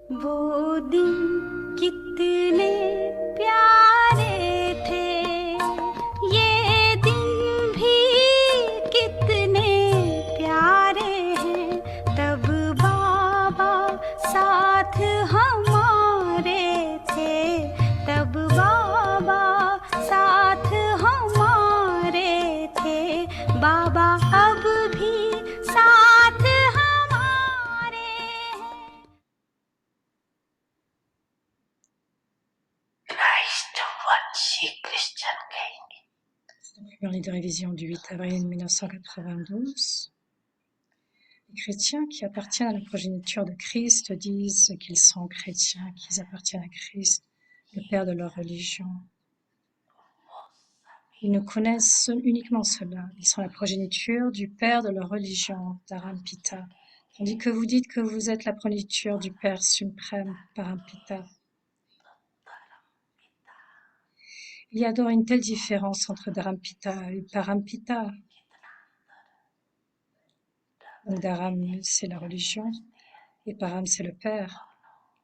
वो दिन कितने प्यारे थे, ये दिन भी कितने प्यारे हैं। तब बाबा साथ हमारे थे, तब बाबा साथ हमारे थे। बाबा अब भी साथ हमारे हैं। Dans les révisions du 8 avril 1992, les chrétiens qui appartiennent à la progéniture de Christ disent qu'ils sont chrétiens, qu'ils appartiennent à Christ, le Père de leur religion. Ils ne connaissent uniquement cela. Ils sont la progéniture du Père de leur religion, Dharampita, tandis que vous dites que vous êtes la progéniture du Père suprême, Parampita. Il y a donc une telle différence entre Dharampita et Parampita. Donc Dharam, c'est la religion, et Param, c'est le Père.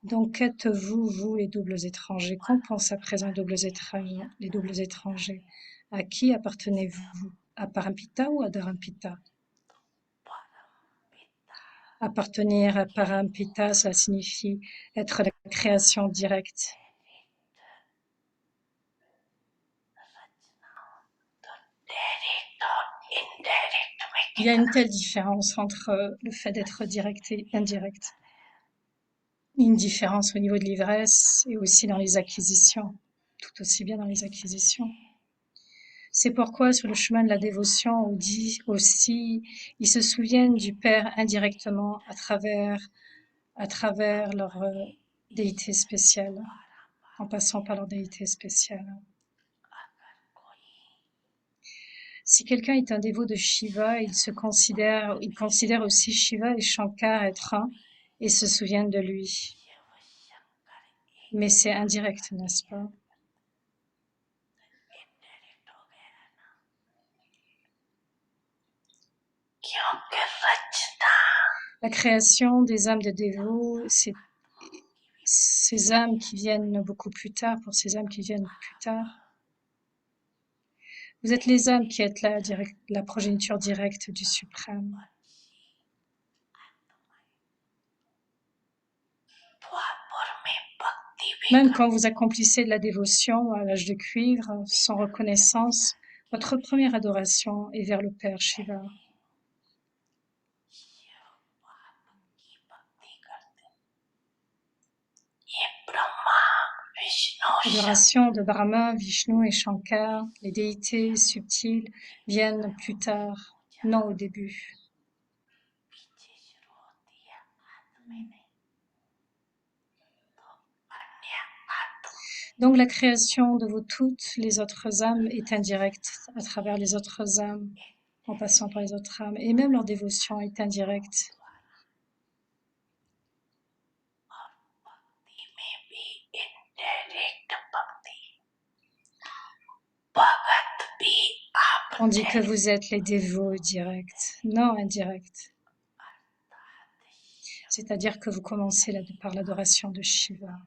Donc êtes-vous, vous, les doubles étrangers? Qu'en pensent à présent les doubles étrangers? À qui appartenez-vous? À Parampita ou à Dharampita? Appartenir à Parampita, ça signifie être la création directe. Il y a une telle différence entre le fait d'être direct et indirect. Une différence au niveau de l'ivresse et aussi dans les acquisitions, tout aussi bien dans les acquisitions. C'est pourquoi sur le chemin de la dévotion, on dit aussi, ils se souviennent du Père indirectement à travers leur déité spéciale, en passant par leur déité spéciale. Si quelqu'un est un dévot de Shiva, il considère aussi Shiva et Shankar être un et se souviennent de lui. Mais c'est indirect, n'est-ce pas? La création des âmes de dévots, c'est ces âmes qui viennent beaucoup plus tard, pour ces âmes qui viennent plus tard. Vous êtes les âmes qui êtes la progéniture directe du Suprême. Même quand vous accomplissez de la dévotion à l'âge de cuivre, sans reconnaissance, votre première adoration est vers le Père Shiva. L'adoration de Brahma, Vishnu et Shankar, les déités subtiles, viennent plus tard, non au début. Donc la création de toutes les autres âmes est indirecte à travers les autres âmes, en passant par les autres âmes, et même leur dévotion est indirecte. On dit que vous êtes les dévots directs, non indirects. C'est-à-dire que vous commencez par l'adoration de Shiva.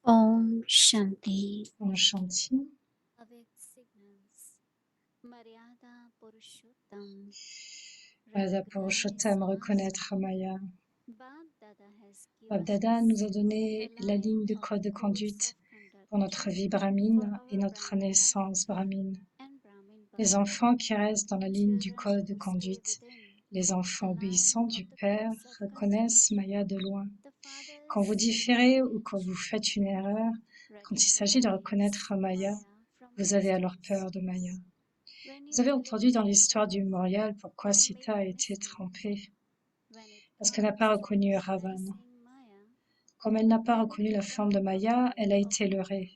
Om Shanti. Om Shanti. Avec Signals, Maryada Purushottam. Mayada Purushottam, reconnaître Maya. Bab Dada nous a donné la ligne de code de conduite pour notre vie brahmine et notre naissance brahmine. Les enfants qui restent dans la ligne du code de conduite, les enfants obéissants du Père, reconnaissent Maya de loin. Quand vous différez ou quand vous faites une erreur, quand il s'agit de reconnaître Maya, vous avez alors peur de Maya. Vous avez entendu dans l'histoire du mémorial pourquoi Sita a été trompée, parce qu'elle n'a pas reconnu Ravana. Comme elle n'a pas reconnu la forme de Maya, elle a été leurrée.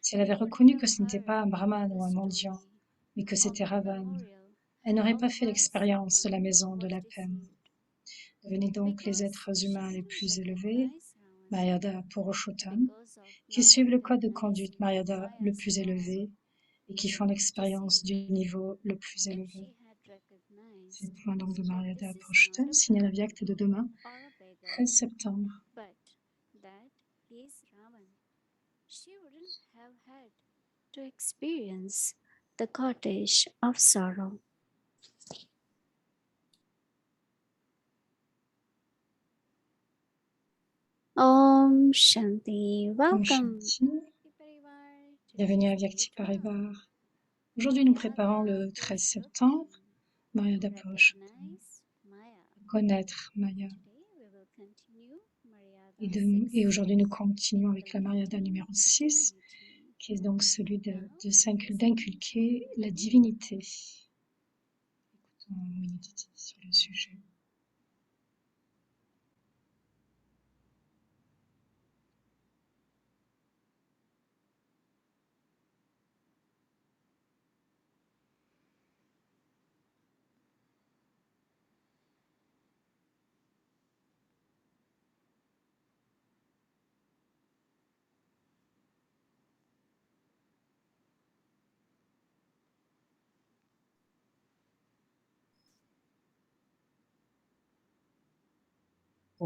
Si elle avait reconnu que ce n'était pas un brahman ou un mendiant, mais que c'était Ravana, elle n'aurait pas fait l'expérience de la maison de la peine. Devenez donc les êtres humains les plus élevés, Mayada Purushottam, qui suivent le code de conduite Mayada le plus élevé et qui font l'expérience du niveau le plus élevé. C'est le point donc de Mayada Purushottam, signal avyakta de demain, 13 septembre. She wouldn't have had to experience the cottage of sorrow. Om Shanti. Om Welcome. Shanti. Bienvenue à Vyakti Parivar. Aujourd'hui, nous préparons le 13 septembre, Mayada Purushottam, connaître Maya. Et aujourd'hui, nous continuons avec la Maryada numéro 6, qui est donc celui d'inculquer la divinité. Écoutons Winiditi sur le sujet.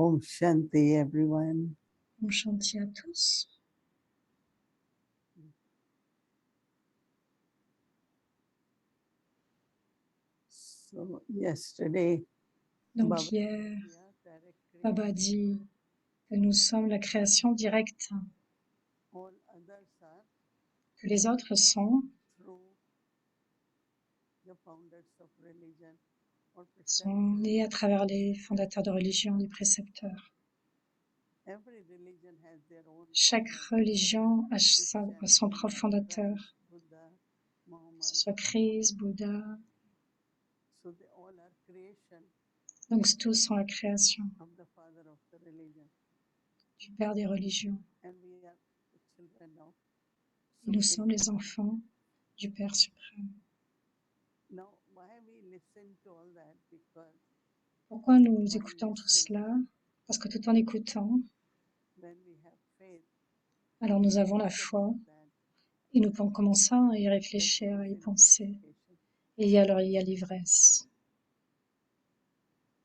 Om Shanti, everyone. Om Shanti à tous. So yesterday, Donc hier, Baba dit que nous sommes la création directe, all others are que les autres sont the founders of religion or nés à travers les fondateurs de religion, les précepteurs. every religion has their own Chaque founder. religion a son propre fondateur, Buddha, que Muhammad. ce soit Christ, Bouddha. So they all are creation Donc tous sont la création of the father of the religion. du Père des religions. And we are the children of Et nous Supreme sommes les Lord. enfants du Père suprême. Now, why we listen to all that? Because Pourquoi nous écoutons tout cela? Parce que tout en écoutant, when we have faith, alors nous avons la foi that et nous commençons à y réfléchir, à y penser. intoxication. Et alors il y a l'ivresse.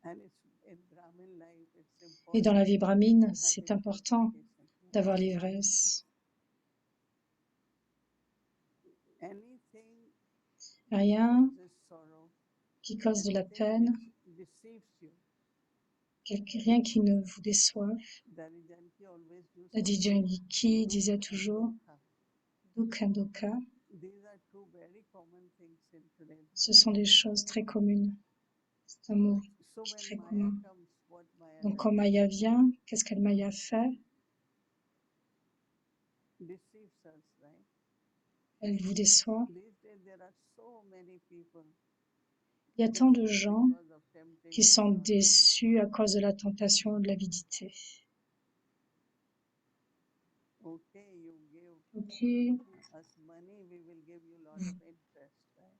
And it's in Brahmin life, it's important. Et dans la vie brahmine, to have c'est important intoxication. d'avoir l'ivresse. Anything Rien causes sorrow, qui cause de la anything peine, which deceives you. rien qui ne vous déçoive. Darijanki always used La to say, Djanki disait "Dukkha and toujours, dukkha." Dukkha. These are two very common things in today's Ce sont des choses très communes. C'est un mot So qui est when très Maya commun. comes, what Maya Donc does, quand Maya vient, qu'est-ce qu'elle Maya fait? deceives us, right? Elle vous déçoit. These days there are so many people Il y a tant de deceived gens because of qui temptation sont or greed. déçus à cause de la tentation de l'avidité. Okay, you give Ok, us money, we will give you a lot of interest, right?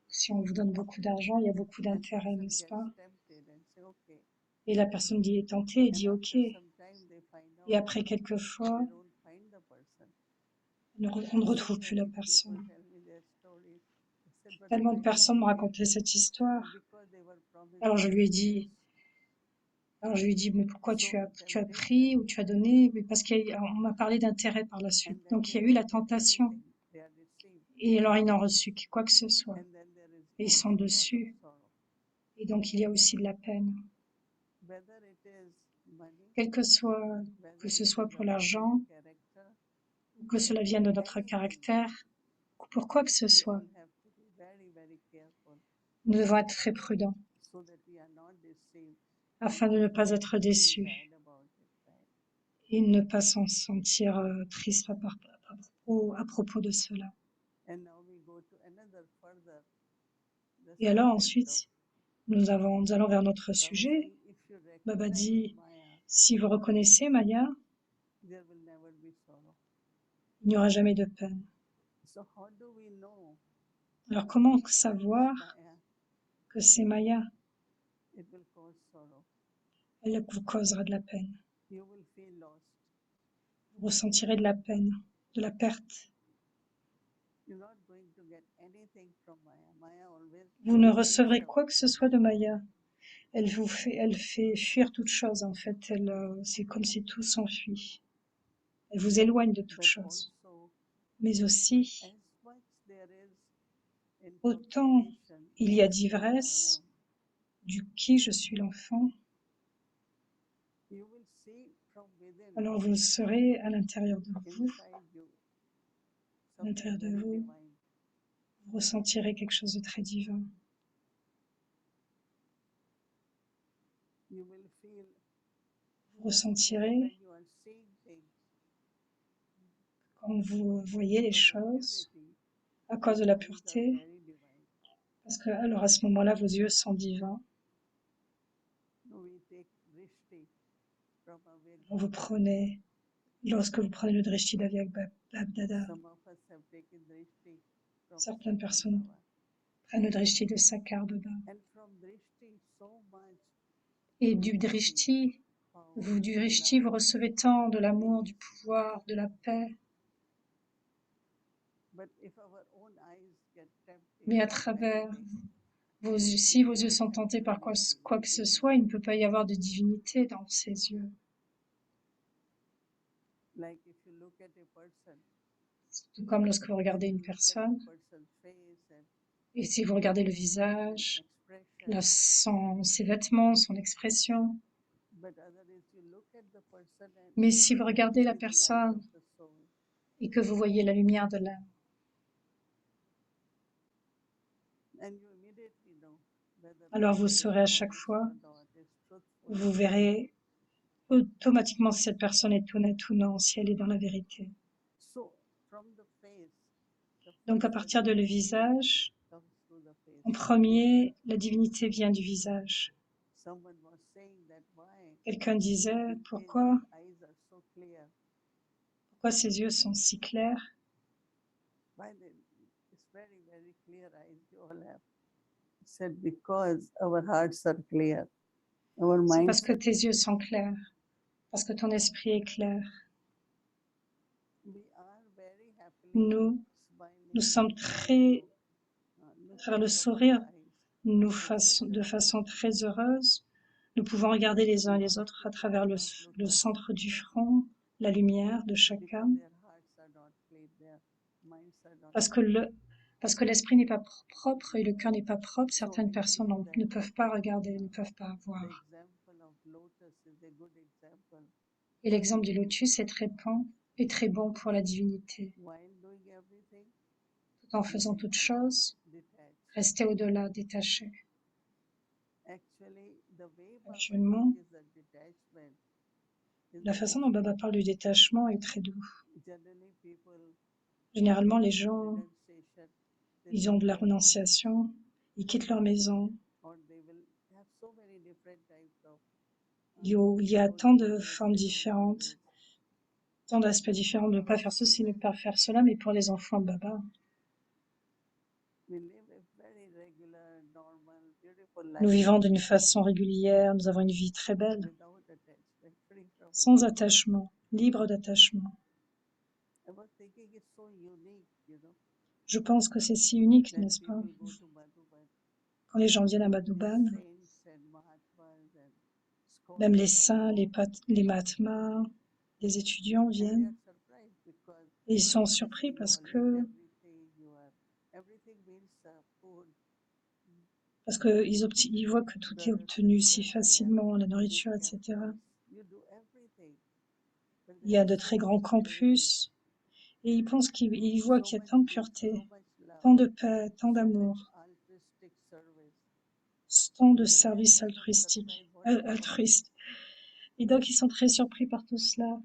si on vous donne beaucoup d'argent, il y a beaucoup And d'intérêt, person n'est-ce gets pas? tempted and say, okay. Et la personne dit est tentée et And dit ok. after some time they find Et out après quelques fois, they don't find the person. on ne So retrouve plus la many people personne. tell me their stories. They said, but Tellement why de did personnes you m'ont give? raconté cette histoire. Because they were promised Alors je lui ai happiness. dit, mais pourquoi So tu as temptation. pris ou tu as donné? Mais parce qu'on m'a parlé d'intérêt par la And suite. then Donc il they y a eu la don't get tentation. anything. They are deceived. Et alors ils n'ont reçu que quoi que ce soit. And then there is Et ils sont also a lot of dessus. sorrow. Et donc, il y a aussi de la peine. whether it is money, Quel que ce whether it soit is pour about l'argent, our character, ou que cela vienne de notre anything, caractère, ou pour quoi que ce we soit, all have to be very, very careful nous devons être très prudents so that we are not deceived afin de ne pas être and feel déçus bad about it, right? et ne pas s'en sentir triste à propos de cela. And now we go to another further the Et alors subject of ensuite, nous allons vers notre Baba sujet. saying, if you Baba recognize dit, Maya, si vous reconnaissez Maya, there will never be sorrow. il n'y aura jamais de peine. So how do we know Alors comment that savoir it's Maya? que c'est Maya? It will cause sorrow. Elle vous causera de la peine. You will feel lost. Vous ressentirez de la peine, de la perte. You're not going to get anything from Maya. Maya always Vous ne takes recevrez away. quoi que ce soit de Maya. Elle fait fuir toute chose en fait. C'est comme si tout s'enfuit. Elle vous éloigne de toute But chose. also, Mais aussi, as much there is autant intoxication il y a as who I d'ivresse am, du qui je suis l'enfant, you will see from within, alors vous serez à l'intérieur de vous, inside you, à l'intérieur something de very vous, divine. vous ressentirez quelque chose de très divin. You will feel Vous ressentirez when you are seeing things quand vous voyez les because of choses purity, à cause de la eyes are pureté, very divine. parce que alors à ce moment-là, vos yeux sont divins. We take drishti from a very Vous prenez, lorsque vous prenez le drishti d'Avyak Babdada, some of us have taken drishti from certaines Sakar personnes Baba. prennent le drishti de Sakar Baba. And from drishti so much Et du drishti, power, du drishti, vous love, recevez tant de l'amour, du peace. pouvoir, de la paix. But if our own eyes get tempted Mais à by travers anything, si vos yeux cannot sont have tentés par quoi que ce divinity soit, in il it. ne peut pas y avoir de divinité dans ces yeux. Like if you look at a person, Tout comme lorsque vous and regardez you une look at the personne, person's face and et si vous regardez le his visage, expression, ses vêtements, son expression, but other is you look at the person and mais si vous regardez la see the light personne of the soul. et que vous voyez la lumière de l'âme, And you immediately know whether alors this vous is saurez à chaque honest fois, or not, is truthful vous or not. verrez automatiquement si cette personne est honnête ou non, si elle est dans la vérité. So from the face, the Donc à first partir de le divinity visage, comes through the en face. premier, la divinité vient du visage. Someone was saying that why Quelqu'un disait, Vinte's pourquoi eyes are so clear. ses yeux sont si clairs? Why they, it's very, very clear eyes you all have. He said, because our hearts are clear, our C'est minds parce que are tes yeux sont clairs, parce que ton esprit est clair. we are very happily Nous smiling sommes and très, à look travers at le someone's sourire, eyes de façon très heureuse, nous pouvons regarder les uns les autres à travers le centre du front, la lumière de because chacun, their hearts are not clean, their minds are not parce que l'esprit n'est pas propre et le cœur n'est pas propre, certaines personnes ne peuvent pas regarder, ne peuvent pas the voir. example of lotus is a good example. Et l'exemple du lotus est très bon pour la divinité. While doing everything, Tout en faisant toutes choses, detached. rester au-delà, détaché. Actually, the way Baba Actuellement, teaches the detachment is la façon dont Baba parle du détachement est très doux. generally people Généralement, les have gens, renunciation, they ils leave ont de la their home, renonciation, ils quittent leur maison. or they will have so many different types of Il y a roles tant to de play, formes they don't do différentes, this. tant d'aspects différents de ne pas faire ceci, ne pas faire cela, mais pour les enfants de Baba, We live a very regular, normal, beautiful nous life vivons d'une façon régulière, nous avons une vie très belle, without attachment, free from sans attachment. attachement, libre d'attachement. I was thinking it's so unique, Je pense que c'est si unique, when n'est-ce pas? people go to Madhuban, Quand les gens viennent à these Madhuban, saints and Mahatmas and même les scholars, saints, les mahatmas, les étudiants and they viennent are surprised because et ils sont they surpris see you parce all eat que everything, everything means food. parce qu'ils voient que tout est obtenu si facilement, la nourriture, etc. Il y a de très grands campus et ils pensent ils voient qu'il y a tant de pureté, tant de paix, tant d'amour, tant de services altruistes. Et donc, ils sont très surpris par tout cela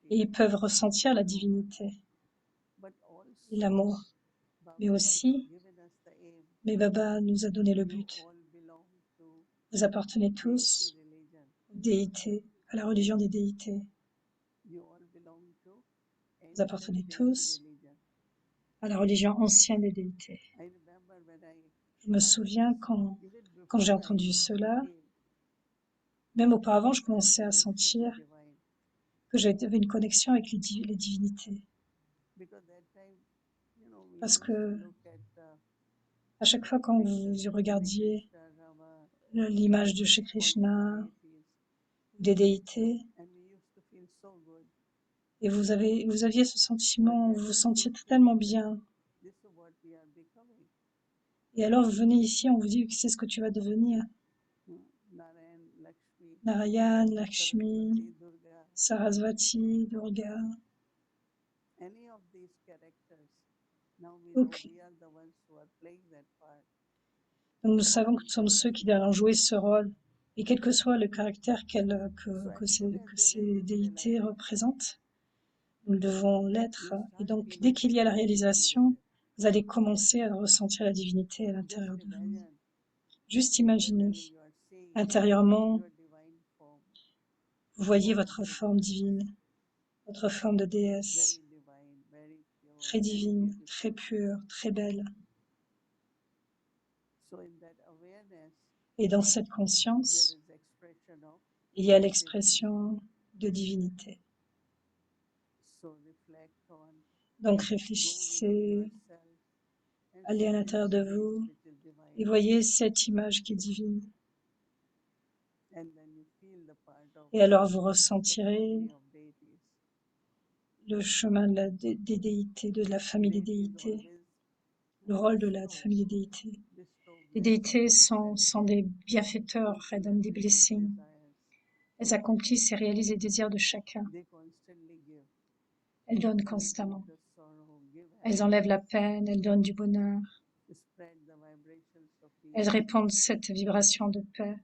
et ils peuvent ressentir la divinité et l'amour. Mais aussi, mais Baba nous a donné le but. Vous appartenez tous aux déités, à la religion des déités. Vous appartenez tous à la religion ancienne des déités. Je me souviens quand j'ai entendu cela, même auparavant, je commençais à sentir que j'avais une connexion avec les divinités. Parce que à chaque fois quand vous regardiez l'image de Shri Krishna, des déités, et vous aviez ce sentiment, vous vous sentiez tellement bien. Et alors vous venez ici, on vous dit que c'est ce que tu vas devenir. Narayan, Lakshmi, Sarasvati, Durga. Ok. Donc nous savons que nous sommes ceux qui allons jouer ce rôle. Et quel que soit le caractère que ces déités représentent, nous devons l'être. Et donc, dès qu'il y a la réalisation, vous allez commencer à ressentir la divinité à l'intérieur de vous. Juste imaginez, intérieurement, vous voyez votre forme divine, votre forme de déesse, très divine, très pure, très belle. Et dans cette conscience, il y a l'expression de divinité. Donc réfléchissez, allez à l'intérieur de vous et voyez cette image qui est divine. Et alors vous ressentirez le chemin des déités, de la famille des déités, le rôle de la famille des déités. Les déités sont des bienfaiteurs, elles donnent des blessings. Elles accomplissent et réalisent les désirs de chacun. Elles donnent constamment. Elles enlèvent la peine, elles donnent du bonheur. Elles répandent cette vibration de paix.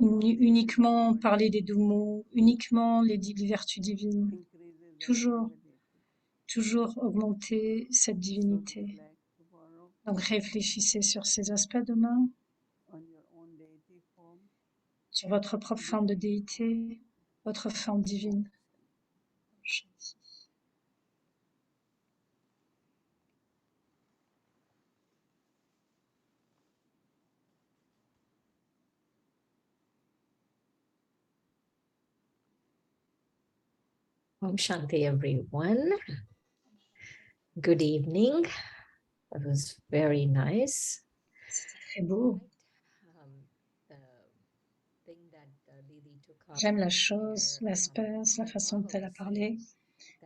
Uniquement parler des doux mots, uniquement les vertus divines. Toujours augmenter cette divinité. Donc réfléchissez sur ces aspects demain, sur votre propre forme de déité, votre forme divine. Om Shanti, everyone. Good evening. That was very nice. C'était très beau. J'aime la chose, l'espèce, la façon dont elle a parlé,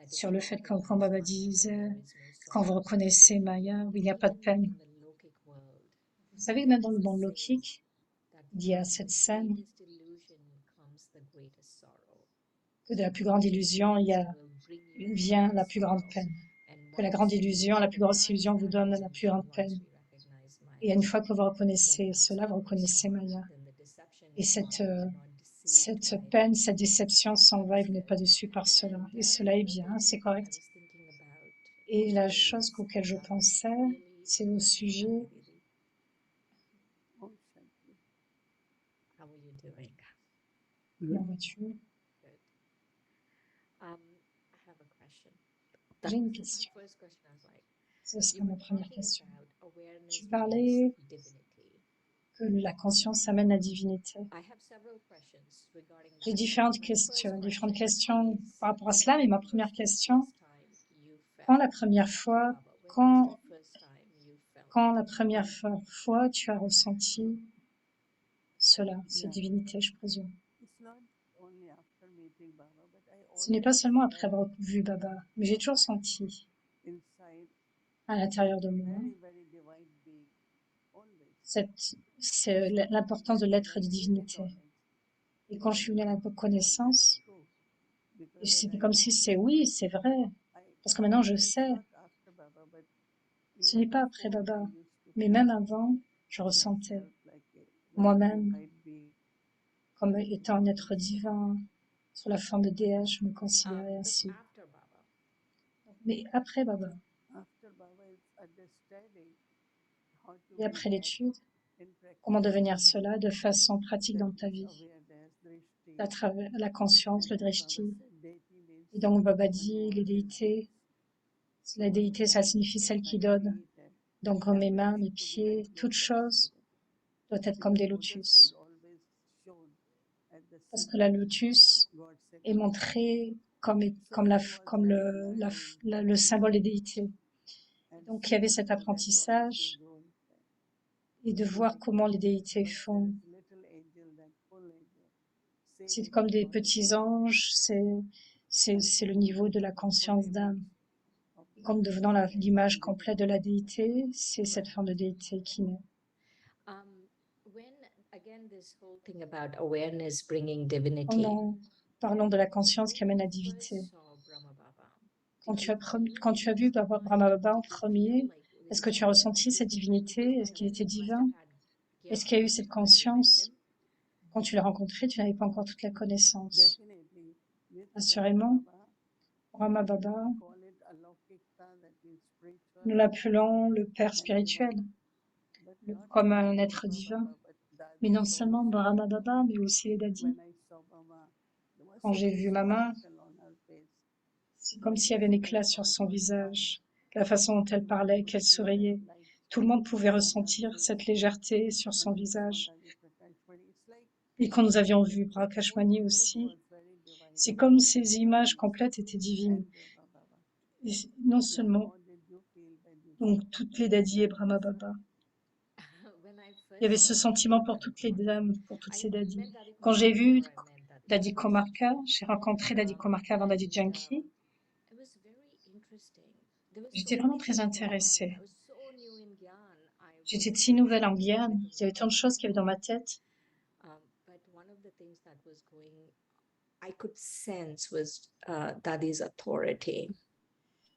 sur le fait quand Baba disait, quand vous reconnaissez Maya, où il n'y a pas de peine. Vous savez que même dans le monde lokique, il y a cette scène que de la plus grande illusion, vient la plus grande peine. Que la grande illusion, la plus grosse illusion vous donne la plus grande peine. Et une fois que vous reconnaissez cela, vous reconnaissez Maya. Et cette peine, cette déception s'en va et vous n'êtes pas déçu par cela. Et cela est bien, c'est correct. Et la chose auquel je pensais, c'est au sujet. Comment vas-tu? J'ai une question. Ce sera ma première question. Tu parlais que la conscience amène la divinité. J'ai différentes questions par rapport à cela, mais ma première question, quand la première fois tu as ressenti cela, cette divinité, je présume. Ce n'est pas seulement après avoir vu Baba, mais j'ai toujours senti inside à l'intérieur de moi very divine being, always. c'est l'importance de l'être de divinité. Et quand je suis venue à la connaissance, True. et Because c'était when I comme si found c'est oui, c'est vrai. Parce que maintenant je sais, not after Baba, but ce even n'est pas après before Baba. I used to Mais même avant, je ressentais myself like a very moi-même divine being. comme étant un être divin, sous la forme de déesse, je me considérais But ainsi. after Baba, Mais après Baba, After Baba is understanding how to et be après that l'étude, in practice. comment devenir cela de façon pratique That dans ta means vie, awareness, drishti. à travers la conscience, le And then Baba drishti. said deity means Et donc Baba someone dit, who les always déités, gives. la déité, ça signifie Take celle my qui donne. feet and Donc mes mains, mes everything to be like pieds, toute lotus chose even. doit être comme Because des lotus is lotus. always shown at the Parce que symbol la of lotus God's est sacred. montrée comme, So comme, that was comme very learning le symbole des practicing déités. and Donc il y avait seeing cet how that goddess is apprentissage doing. et de voir comment les déités First there font. is little angel, then full angel. C'est Same comme as des God is petits anges, c'est le niveau de la full conscience image d'âme. of Et comme devenant l'image complète de la déité, c'est cette forme de déité qui naît. when again this whole thing about awareness bringing divinity. Parlons de la conscience qui amène la When you divinité. first saw Brahma Baba, Quand did tu you as vu always Brahma find- Baba en did you premier, feel like est-ce there que was tu as ressenti awareness cette with him? divinité? Because Est-ce qu'il était you must divin? have had Est-ce qu'il y a eu cette when you met conscience? him. Quand tu l'as rencontré, tu n'avais pas encore toute la connaissance. definitely with Assurément, Brahma Baba, Brahma Baba, call it alaukika, that means spiritual, nous l'appelons le Père spirituel, but not comme only un être Brahma divin. Baba, but Mais Dadis non seulement also. Brahma Baba, mais aussi les dadis. When I saw Mama, there was Quand such j'ai a vu ma main, sparkle on her face. c'est comme s'il y avait un éclat sur son visage, la façon dont elle parlait, qu'elle souriait. Tout le monde pouvait ressentir cette légèreté sur son visage. Et quand nous avions vu Prakashmani aussi, c'est comme ces images complètes étaient divines. Et non seulement, donc toutes les dadis et Brahma Baba. Il y avait ce sentiment pour toutes les dames, pour toutes ces dadis. Quand j'ai vu Dadi Komarka, j'ai rencontré Dadi Komarka avant Dadi Janki, j'étais vraiment très intéressée. J'étais si nouvelle en Guyane, il y avait tant de choses qu'il y avait dans ma tête. But one of the things that was going, I could sense was Dadi's authority.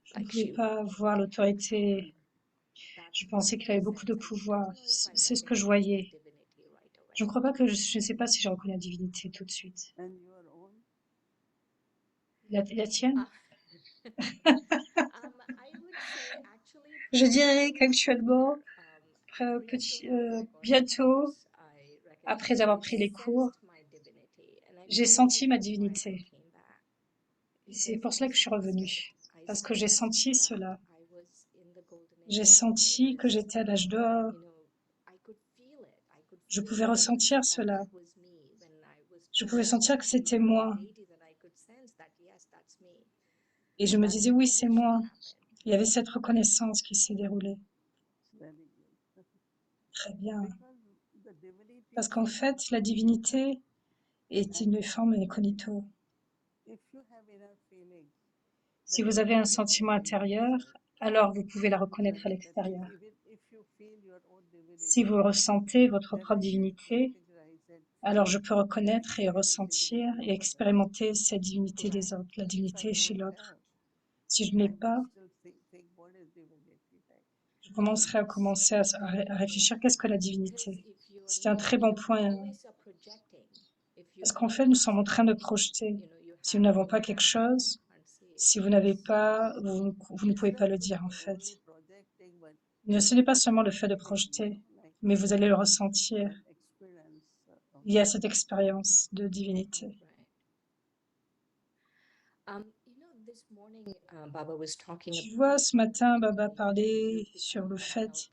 Je ne pouvais pas voir l'autorité. Je pensais qu'il avait beaucoup de pouvoir. C'est ce que je voyais. Je ne crois pas que je ne sais pas si je reconnais la divinité tout de suite. La tienne? Je dirais qu'actuellement, bientôt, après avoir pris les cours, j'ai senti ma divinité. Et c'est pour cela que je suis revenue, parce que j'ai senti cela. J'ai senti que j'étais à l'âge d'or. Je pouvais ressentir cela. Je pouvais sentir que c'était moi. Et je me disais, oui, c'est moi. Il y avait cette reconnaissance qui s'est déroulée. Très bien. Parce qu'en fait, la divinité est une forme incognito. Si vous avez un sentiment intérieur, alors vous pouvez la reconnaître à l'extérieur. Si vous ressentez votre propre divinité, alors je peux reconnaître et ressentir et expérimenter cette divinité des autres, la divinité chez l'autre. Si je ne l'ai pas, je commencerai à réfléchir qu'est-ce que la divinité. C'est un très bon point. Parce qu'en fait, nous sommes en train de projeter. Si nous n'avons pas quelque chose, si vous n'avez pas, vous ne pouvez pas le dire en fait. Mais ce n'est pas seulement le fait de projeter, mais vous allez le ressentir. Il y a cette expérience de divinité. Tu vois, ce matin, Baba parlait sur le fait,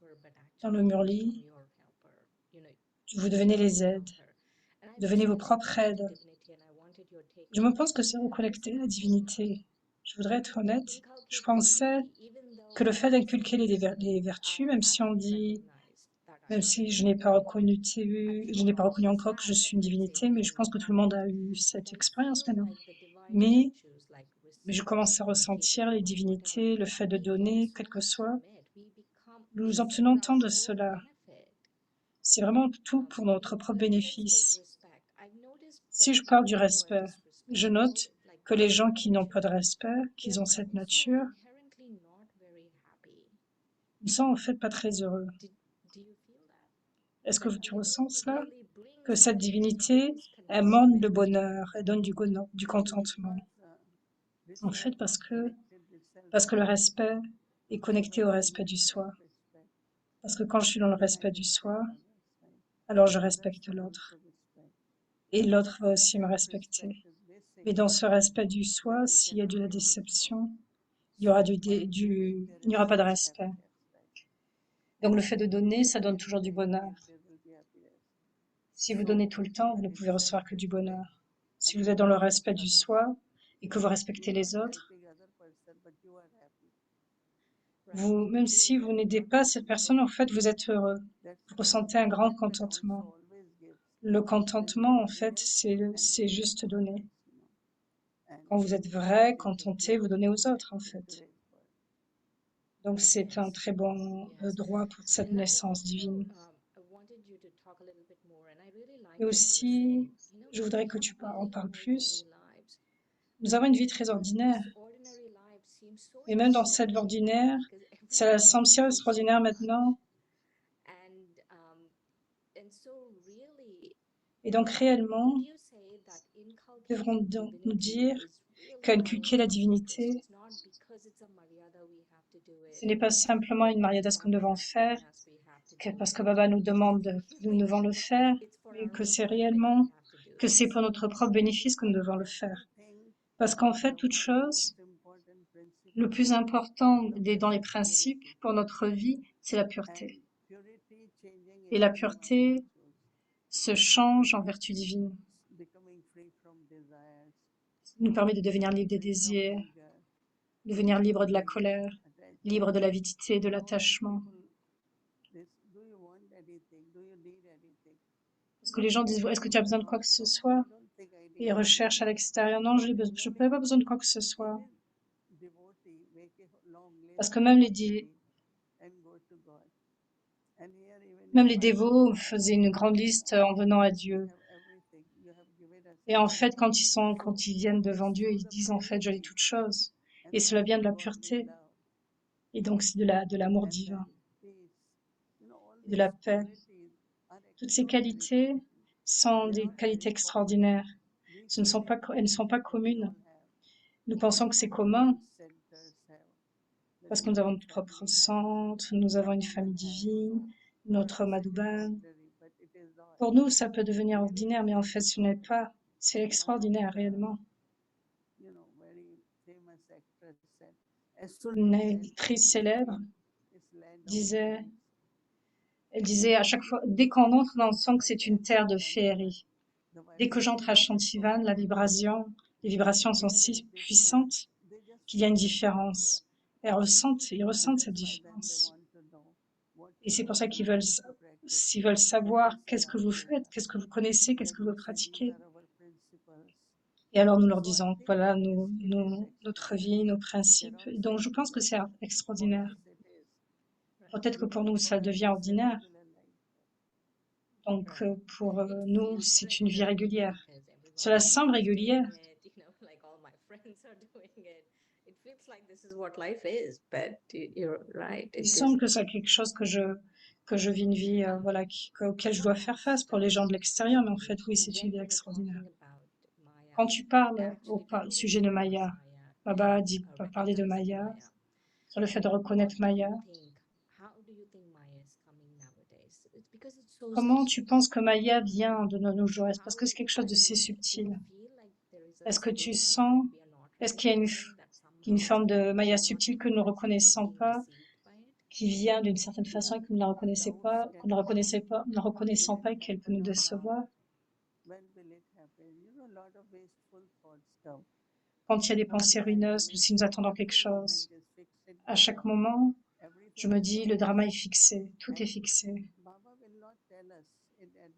dans le Murli, vous devenez les aides, devenez vos propres aides. Je me pense que c'est reconnecter la divinité. Je voudrais être honnête, je pensais que le fait d'inculquer les vertus, même si on dit, même si je n'ai pas reconnu encore que je suis une divinité, mais je pense que tout le monde a eu cette expérience maintenant. Mais Mais je commence à ressentir les divinités, le fait de donner, quel que soit. Nous obtenons tant de cela. C'est vraiment tout pour notre propre bénéfice. Si je parle du respect, je note que les gens qui n'ont pas de respect, qui ont cette nature, ne sont en fait pas très heureux. Est-ce que tu ressens cela? Que cette divinité émane le bonheur, elle donne du contentement. En fait, parce que le respect est connecté au respect du soi. Parce que quand je suis dans le respect du soi, alors je respecte l'autre. Et l'autre va aussi me respecter. Mais dans ce respect du soi, s'il y a de la déception, il y aura il n'y aura pas de respect. Donc le fait de donner, ça donne toujours du bonheur. Si vous donnez tout le temps, vous ne pouvez recevoir que du bonheur. Si vous êtes dans le respect du soi et que vous respectez les autres, vous, même si vous n'aidez pas cette personne, en fait, vous êtes heureux. Vous ressentez un grand contentement. Le contentement, en fait, c'est juste donner. Quand vous êtes vrai, contenté, vous donnez aux autres, en fait. Donc c'est un très bon droit pour cette naissance divine. Et aussi, je voudrais que tu en parles plus. Nous avons une vie très ordinaire. Et même dans cette vie ordinaire, ça semble si extraordinaire maintenant. Et donc réellement, nous devrons donc nous dire qu'inculquer la divinité, ce n'est pas simplement une mariadas que nous devons faire, parce que Baba nous demande, nous devons le faire, mais que c'est réellement, que c'est pour notre propre bénéfice que nous devons le faire. Parce qu'en fait, toute chose, le plus important dans les principes pour notre vie, c'est la pureté. Et la pureté se change en vertu divine. Nous permet de devenir libre des désirs, devenir libre de la colère, libre de l'avidité, de l'attachement. Parce que les gens disent, est-ce que tu as besoin de quoi que ce soit? Et ils recherchent à l'extérieur. Non, je n'ai pas besoin de quoi que ce soit. Parce que même les dévots faisaient une grande liste en venant à Dieu. Et en fait, quand ils viennent devant Dieu, ils disent en fait, j'ai toutes choses. Et cela vient de la pureté. Et donc, c'est de l'amour divin, de la paix. Toutes ces qualités sont des qualités extraordinaires. Elles ne sont pas communes. Nous pensons que c'est commun parce que nous avons notre propre centre, nous avons une famille divine, notre Madhuban. Pour nous, ça peut devenir ordinaire, mais en fait, ce n'est pas. C'est extraordinaire, réellement. Une actrice célèbre elle disait à chaque fois, dès qu'on entre on sent que c'est une terre de féerie. Dès que j'entre à Shantivan, les vibrations sont si puissantes qu'il y a une différence. Ils ressentent cette différence. Et c'est pour ça s'ils veulent savoir qu'est-ce que vous faites, qu'est-ce que vous connaissez, qu'est-ce que vous pratiquez. Et alors nous leur disons, voilà notre vie, nos principes. Et donc je pense que c'est extraordinaire. Peut-être que pour nous ça devient ordinaire. Donc pour nous c'est une vie régulière. Cela semble régulière. Il semble que c'est quelque chose que je vis une vie voilà, auquel je dois faire face pour les gens de l'extérieur, mais en fait, oui, c'est une vie extraordinaire. Quand tu parles au sujet de Maya, Baba va parler de Maya, sur le fait de reconnaître Maya. Comment tu penses que Maya vient de nos jours? Est-ce parce que c'est quelque chose de si subtil? Est-ce que tu sens, est-ce qu'il y a une forme de Maya subtile que nous ne reconnaissons pas, qui vient d'une certaine façon et que nous ne la reconnaissons pas, ne reconnaissons pas et qu'elle peut nous décevoir? Quand il y a des pensées ruineuses, si nous attendons quelque chose, à chaque moment, je me dis, le drama est fixé, tout est fixé.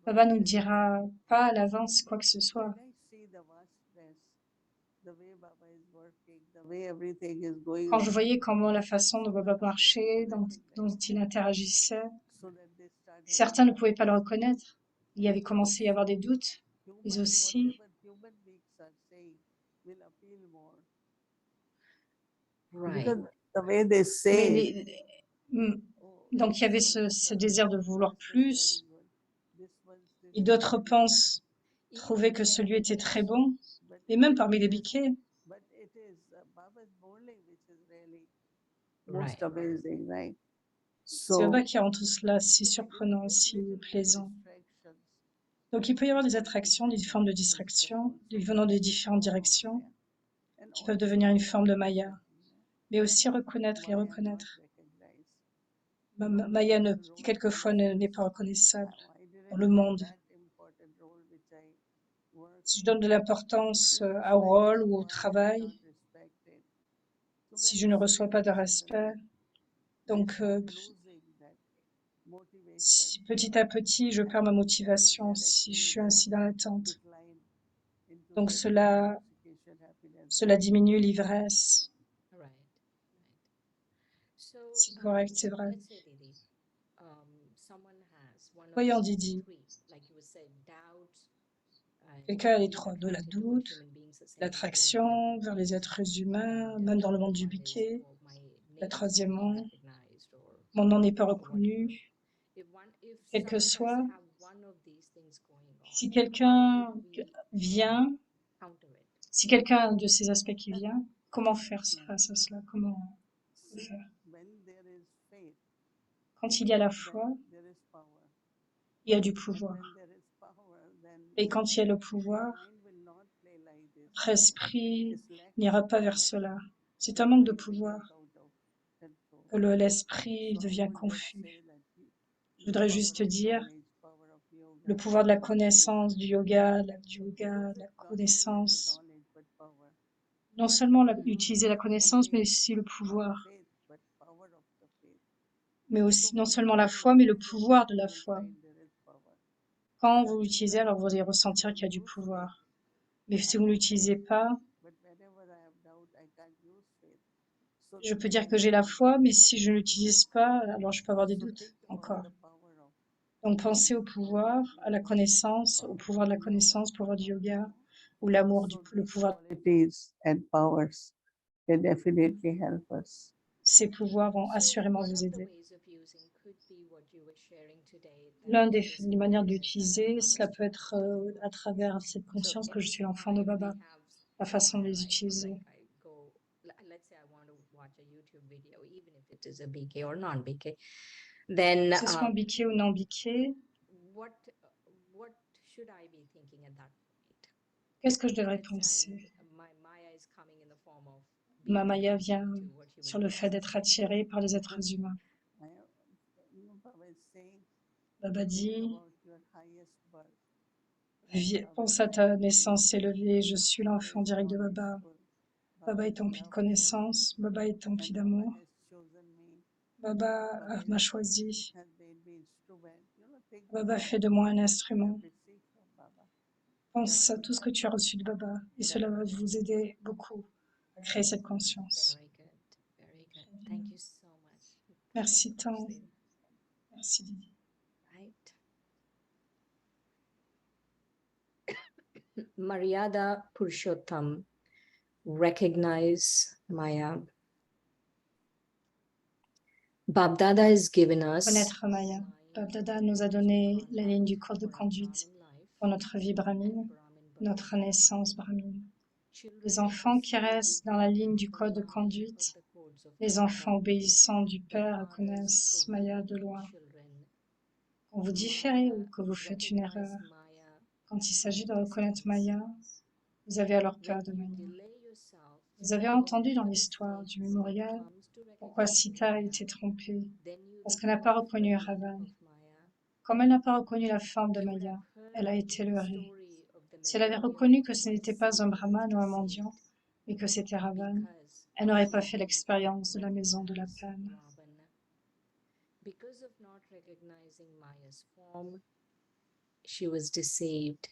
Baba ne nous dira pas à l'avance quoi que ce soit. the way everything is going Quand je on, voyais comment la façon dont Baba marchait, dont il interagissait, certains ne pouvaient pas le reconnaître. Il y avait commencé à y avoir des doutes, mais aussi, Right. because the way they mais say, donc il y avait ce désir de vouloir plus, et d'autres pensent trouver que celui était très bon, et même parmi les biquets. but it is Baba's molding which is really Right. most amazing, right? C'est So Baba qui rend tout cela si surprenant, si plaisant. Donc il peut y avoir des attractions, des formes de distraction, venant de différentes directions, qui peuvent devenir une forme de Maya, mais aussi reconnaître et reconnaître. Maya, quelquefois, n'est pas reconnaissable dans le monde. Si je donne de l'importance au rôle ou au travail, si je ne reçois pas de respect, donc si petit à petit je perds ma motivation, si je suis ainsi dans l'attente, donc cela diminue l'ivresse. Right. So, C'est correct, c'est vrai. let's say, Didi, someone has one of Voyons, these Didi, three, like you said, doubt, quelqu'un a les being trois, de la attracted towards doute, human beings, the second, l'attraction vers les êtres humains, même dans le monde du biquet. La troisièmement, mon nom n'est pas reconnu. Quel que soit, si quelqu'un vient, si quelqu'un a de ces aspects qui vient, comment faire face à cela? Comment faire? Quand il y a la foi, il y a du pouvoir. Et quand il y a le pouvoir, notre esprit n'ira pas vers cela. C'est un manque de pouvoir que l'esprit devient confus. Je voudrais juste dire le pouvoir de la connaissance, du yoga, la connaissance. Non seulement utiliser la connaissance, mais aussi le pouvoir. Mais aussi, non seulement la foi, mais le pouvoir de la foi. Quand vous l'utilisez, alors vous allez ressentir qu'il y a du pouvoir. Mais si vous ne l'utilisez pas, je peux dire que j'ai la foi, mais si je ne l'utilise pas, alors je peux avoir des doutes encore. Donc pensez au pouvoir, à la connaissance, au pouvoir de la connaissance, au pouvoir du yoga, ou l'amour, le pouvoir. And powers can definitely help us. Ces pouvoirs vont assurément one vous of the aider. ways of using could be what you were sharing today, L'une that des is manières Baba is d'utiliser, cela Baba peut être à travers cette So conscience que je suis every l'enfant de time we Baba, have la façon de Maya, les right? utiliser. Like I go, let's say I want to watch a YouTube video, even if it is a BK or non-BK, then Que ce soit en biquet ou non biquet, what should I be thinking at that point? qu'est-ce que je devrais Let's penser? say my Maya is coming in the form of Ma being Maya attracted vient to what sur human le fait beings d'être say. attiré par les êtres humains. Baba dit, pense à ta naissance élevée, je suis l'enfant direct de Baba. Baba est empli de connaissance, Baba est empli d'amour. Baba m'a choisi. Baba fait de moi un instrument. Pense à tout ce que tu as reçu de Baba et cela va vous aider beaucoup à créer cette conscience. Very good, very good. Thank you so much. Merci tant. Merci Didi. Right. Maryada Purushottam, recognize Maya. Babdada has given us Connaître Maya. Babdada nous a donné la ligne du code de conduite pour notre vie brahmine, notre naissance brahmine. Les enfants qui restent dans la ligne du code de conduite, les enfants obéissants du Père connaissent Maya de loin. Quand vous différez ou que vous faites une erreur, quand il s'agit de reconnaître Maya, vous avez alors peur de Maya. Vous avez entendu dans l'histoire du mémorial pourquoi Sita a été trompée, parce qu'elle n'a pas reconnu Ravan. Comme elle n'a pas reconnu la forme de Maya, elle a été leurrée. Si elle avait reconnu que ce n'était pas un brahman ou un mendiant, mais que c'était Ravan, elle n'aurait pas fait l'expérience de la maison de la peine. Because of not recognizing Maya's form, she was deceived.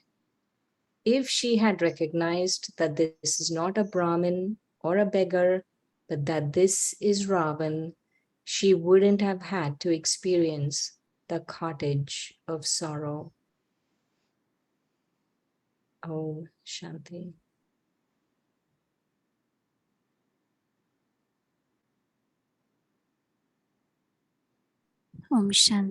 If she had recognized that this is not a Brahmin or a beggar, but that this is Ravan, she wouldn't have had to experience the cottage of sorrow. Om Shanti. Om Shanti.